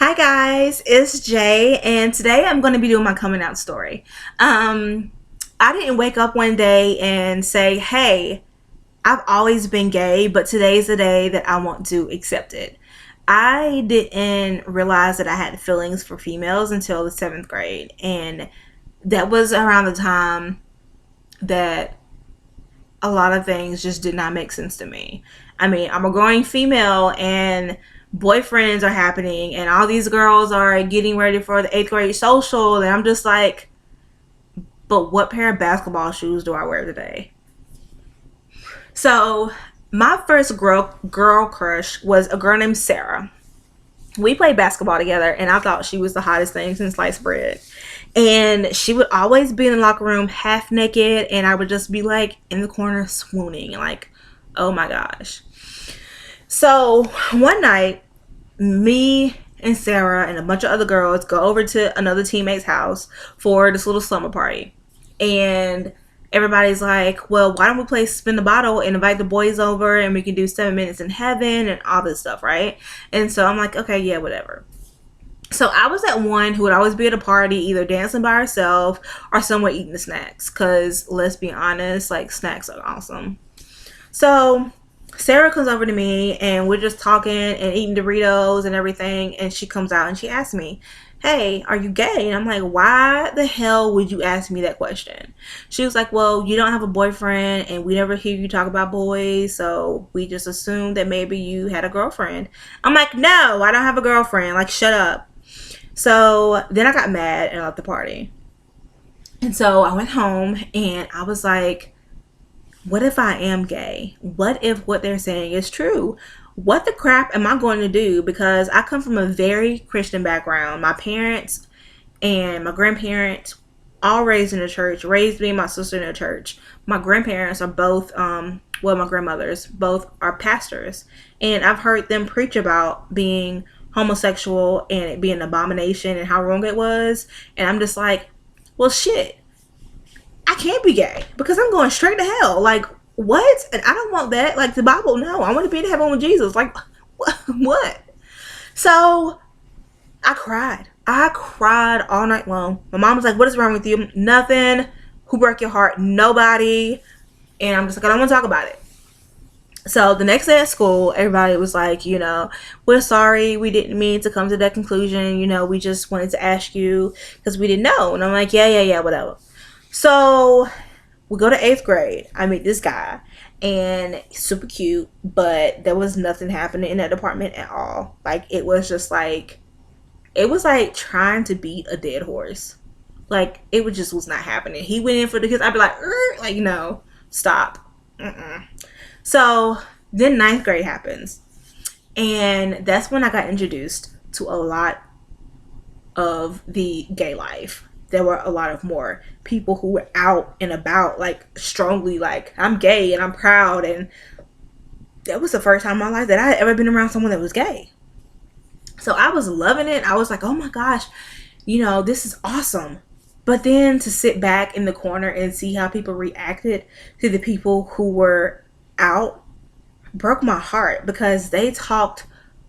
Hi guys, it's Jay, and today I'm going to be doing my coming out story. Um, I didn't wake up one day and say, "Hey, I've always been gay, but today's the day that I want to accept it." I didn't realize that I had feelings for females until the seventh grade, and that was around the time that a lot of things just did not make sense to me. I mean, I'm a growing female and boyfriends are happening and all these girls are getting ready for the eighth grade social and I'm just like, but what pair of basketball shoes do I wear today? So my first girl crush was a girl named Sarah. We played basketball together and I thought she was the hottest thing since sliced bread. And she would always be in the locker room half naked and I would just be like in the corner swooning, like, oh my gosh. So one night, me and Sarah and a bunch of other girls go over to another teammate's house for this little slumber party. And everybody's like, well, why don't we play spin the bottle and invite the boys over and we can do 7 minutes in heaven and all this stuff, right? And so I'm like, okay, yeah, whatever. So I was that one who would always be at a party, either dancing by herself or somewhere eating the snacks. Cause let's be honest, like snacks are awesome. So Sarah comes over to me and we're just talking and eating Doritos and everything. And she comes out and she asks me, "Hey, are you gay?" And I'm like, "Why the hell would you ask me that question?" She was like, "Well, you don't have a boyfriend and we never hear you talk about boys. So we just assumed that maybe you had a girlfriend." I'm like, "No, I don't have a girlfriend. Like, shut up." So then I got mad and left the party. And so I went home and I was like, what if I am gay? What if what they're saying is true? What the crap am I going to do? Because I come from a very Christian background. My parents and my grandparents all raised in the church, raised me and my sister in the church. My grandparents are both, well, my grandmothers, both are pastors. And I've heard them preach about being homosexual and it being an abomination and how wrong it was. And I'm just like, well, shit. I can't be gay because I'm going straight to hell. Like, what? And I don't want that. Like, the Bible, no. I want to be in heaven with Jesus. Like, what? So I cried. I cried all night long. My mom was like, "What is wrong with you?" "Nothing." "Who broke your heart?" "Nobody." And I'm just like, I don't want to talk about it. So the next day at school, everybody was like, "We're sorry. We didn't mean to come to that conclusion. We just wanted to ask you because we didn't know." And I'm like, yeah, yeah, yeah, whatever. So we go to eighth grade. I meet this guy and he's super cute, but there was nothing happening in that department at all. Like, it was like trying to beat a dead horse. Like, was not happening. He went in for the kiss. I'd be like, like, no, stop. Mm-mm. So then ninth grade happens. And that's when I got introduced to a lot of the gay life. There were a lot of more people who were out and about, like, strongly, like, I'm gay and I'm proud. And that was the first time in my life that I had ever been around someone that was gay. So I was loving it. I was like, oh my gosh, this is awesome. But then to sit back in the corner and see how people reacted to the people who were out broke my heart because they talked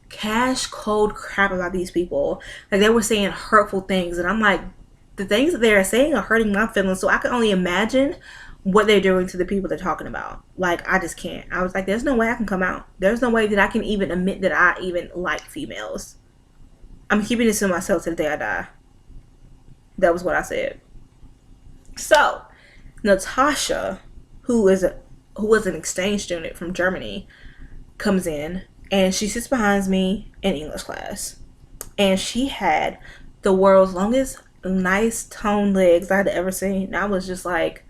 cash cold crap about these people. Like, they were saying hurtful things. And I'm like, the things that they're saying are hurting my feelings. So I can only imagine what they're doing to the people they're talking about. Like, I just can't. I was like, there's no way I can come out. There's no way that I can even admit that I even like females. I'm keeping this to myself till the day I die. That was what I said. So, Natasha, who was an exchange student from Germany, comes in and she sits behind me in English class. And she had the world's longest, nice toned legs I had ever seen. And I was just like,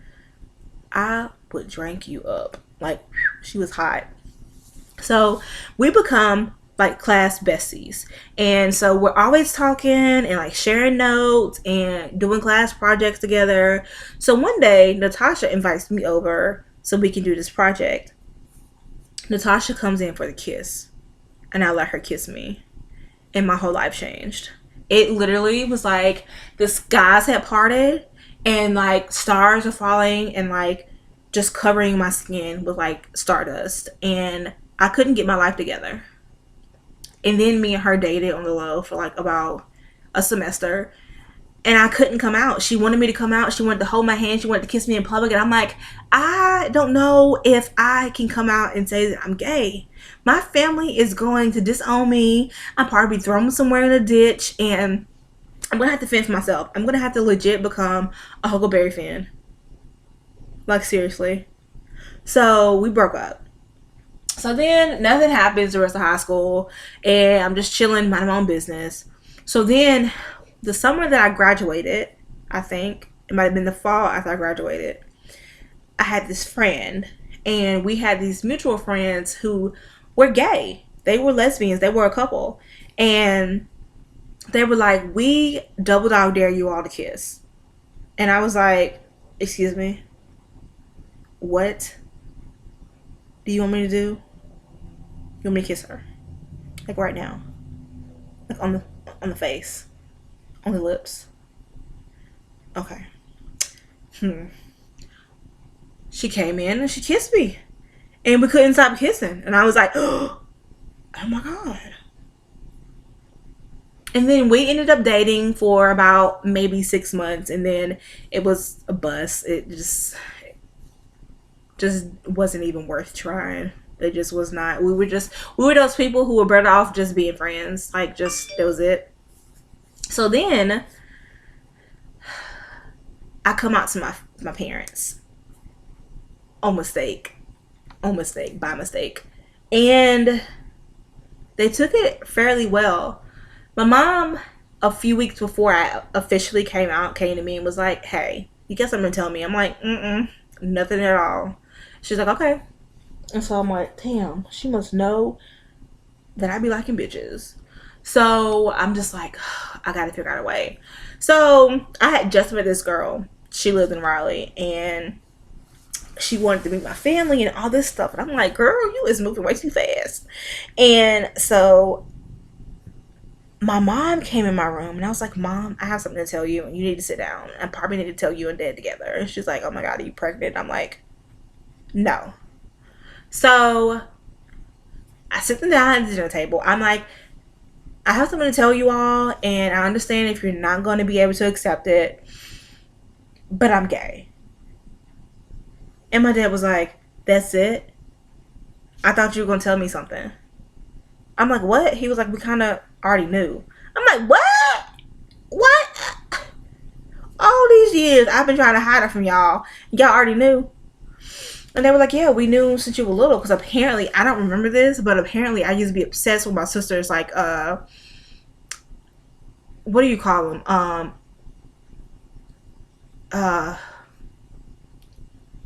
I would drink you up. Like, she was hot. So we become like class besties. And so we're always talking and like sharing notes and doing class projects together. So one day, Natasha invites me over so we can do this project. Natasha comes in for the kiss, and I let her kiss me, and my whole life changed. It literally was like the skies had parted, and like stars were falling, and like just covering my skin with like stardust, and I couldn't get my life together. And then me and her dated on the low for like about a semester. And I couldn't come out. She wanted me to come out. She wanted to hold my hand. She wanted to kiss me in public. And I'm like, I don't know if I can come out and say that I'm gay. My family is going to disown me. I'm probably thrown somewhere in a ditch. And I'm going to have to fend for myself. I'm going to have to legit become a Huckleberry fan. Like, seriously. So we broke up. So then nothing happens the rest of high school. And I'm just chilling, minding my own business. So then the summer that I graduated, I think, it might have been the fall after I graduated, I had this friend. And we had these mutual friends who were gay. They were lesbians. They were a couple. And they were like, we double dog dare you all to kiss. And I was like, excuse me? What do you want me to do? You want me to kiss her? Like right now. Like on the face. On the lips. Okay. She came in and she kissed me. And we couldn't stop kissing. And I was like, oh my God. And then we ended up dating for about maybe 6 months. And then it was a bust. It just wasn't even worth trying. It just was not. We were those people who were better off just being friends. Like, just, that was it. So then I come out to my parents by mistake. And they took it fairly well. My mom, a few weeks before I officially came to me and was like, hey, you got something to tell me? I'm like, nothing at all. She's like, okay. And so I'm like, damn, she must know that I be liking bitches. So I'm just like, I gotta figure out a way. So I had just met this girl. She lived in Raleigh and she wanted to meet my family and all this stuff. And I'm like, girl, you is moving way too fast. And so my mom came in my room and I was like, Mom, I have something to tell you and you need to sit down. I probably need to tell you and Dad together. And she's like, oh my God, are you pregnant? And I'm like, no. So I sit them down at the dinner table. I'm like, I have something to tell you all, and I understand if you're not going to be able to accept it, but I'm gay. And my dad was like, that's it? I thought you were going to tell me something. I'm like, what? He was like, we kind of already knew. I'm like, what? What? All these years I've been trying to hide it from y'all. Y'all already knew. And they were like, yeah, we knew since you were little. Because apparently, I don't remember this, but apparently I used to be obsessed with my sisters. Like, what do you call them?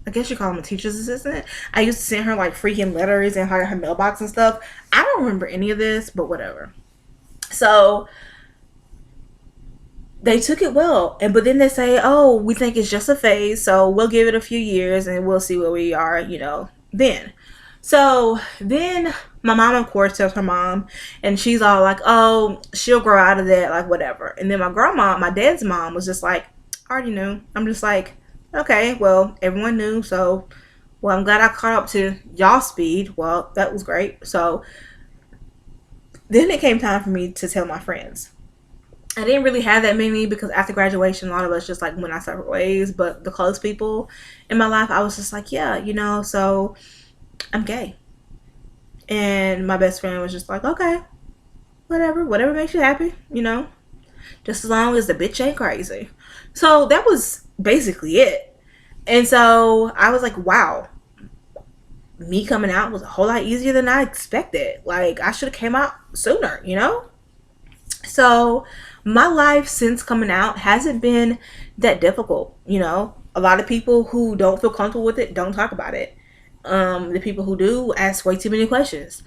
I guess you call them a teacher's assistant. I used to send her like freaking letters in her mailbox and stuff. I don't remember any of this, but whatever. So they took it well, but then they say, oh, we think it's just a phase, so we'll give it a few years and we'll see where we are, then. So then my mom, of course, tells her mom, and she's all like, oh, she'll grow out of that, like whatever. And then my dad's mom was just like, I already knew. I'm just like, okay, well, everyone knew, so, well, I'm glad I caught up to y'all speed. Well, that was great. So then it came time for me to tell my friends. I didn't really have that many because after graduation, a lot of us just like went our separate ways. But the close people in my life, I was just like, yeah, so I'm gay. And my best friend was just like, okay, whatever makes you happy, just as long as the bitch ain't crazy. So that was basically it. And so I was like, wow, me coming out was a whole lot easier than I expected. Like, I should have came out sooner, So my life since coming out hasn't been that difficult, A lot of people who don't feel comfortable with it don't talk about it. The people who do ask way too many questions.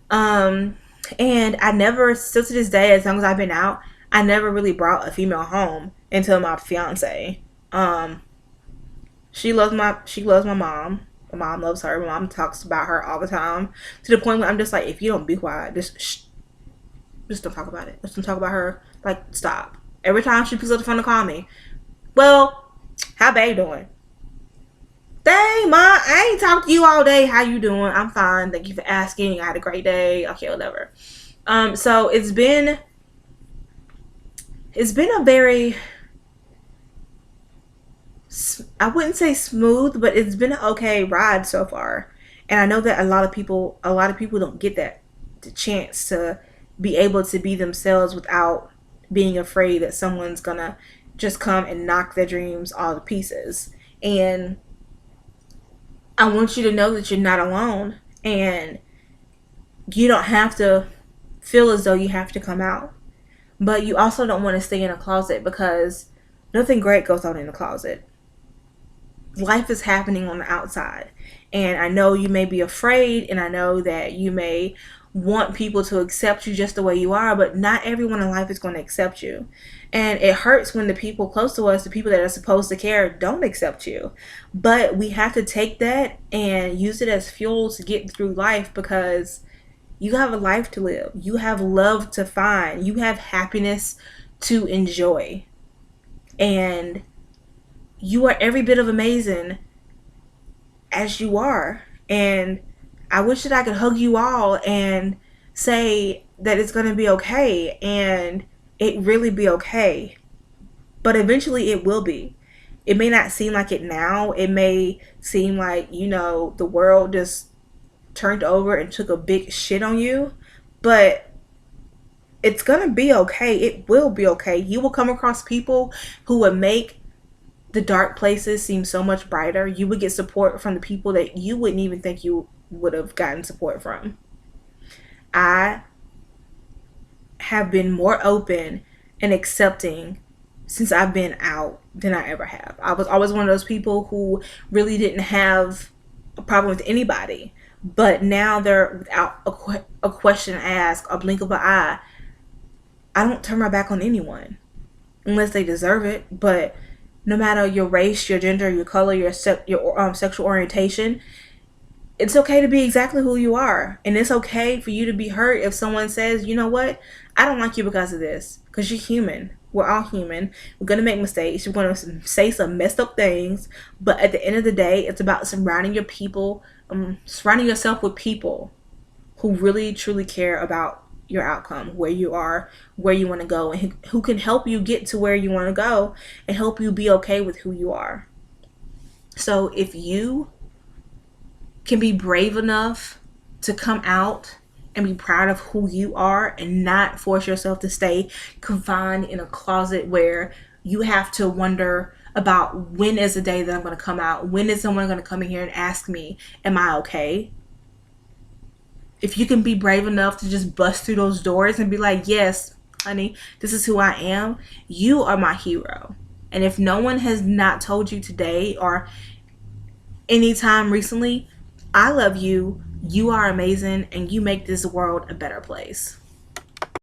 And I never, still to this day, as long as I've been out, I never really brought a female home until my fiance. She loves my mom. My mom loves her. My mom talks about her all the time, to the point where I'm just like, if you don't be quiet, just don't talk about it. Just don't talk about her. Like, stop. Every time she picks up the phone to call me, well, how bae doing? Dang, Ma, I ain't talked to you all day. How you doing? I'm fine. Thank you for asking. I had a great day. Okay, whatever. So it's been a very, I wouldn't say smooth, but it's been an okay ride so far. And I know that a lot of people don't get that the chance to be able to be themselves without being afraid that someone's gonna just come and knock their dreams all to pieces. And I want you to know that you're not alone, and you don't have to feel as though you have to come out. But you also don't want to stay in a closet, because nothing great goes on in the closet. Life is happening on the outside. And I know you may be afraid, and I know that you may want people to accept you just the way you are, but not everyone in life is going to accept you. And it hurts when the people close to us, the people that are supposed to care, don't accept you. But we have to take that and use it as fuel to get through life, because you have a life to live. You have love to find. You have happiness to enjoy. And you are every bit of amazing as you are. And I wish that I could hug you all and say that it's going to be okay, and it really be okay. But eventually it will be. It may not seem like it now. It may seem like, the world just turned over and took a big shit on you. But it's going to be okay. It will be okay. You will come across people who would make the dark places seem so much brighter. You would get support from the people that you wouldn't even think you would have gotten support from. I have been more open and accepting since I've been out than I ever have. I was always one of those people who really didn't have a problem with anybody. But now they're without a question asked, a blink of an eye. I don't turn my back on anyone unless they deserve it. But no matter your race, your gender, your color, your sexual orientation, it's okay to be exactly who you are. And it's okay for you to be hurt if someone says, you know what, I don't like you because of this. Because you're human. We're all human. We're going to make mistakes. We're going to say some messed up things. But at the end of the day, it's about surrounding yourself with people who really, truly care about your outcome, where you are, where you want to go, and who can help you get to where you want to go and help you be okay with who you are. So if you can be brave enough to come out and be proud of who you are and not force yourself to stay confined in a closet where you have to wonder about when is the day that I'm going to come out? When is someone going to come in here and ask me, am I okay? If you can be brave enough to just bust through those doors and be like, yes, honey, this is who I am, you are my hero. And if no one has not told you today or anytime recently, I love you, you are amazing, and you make this world a better place.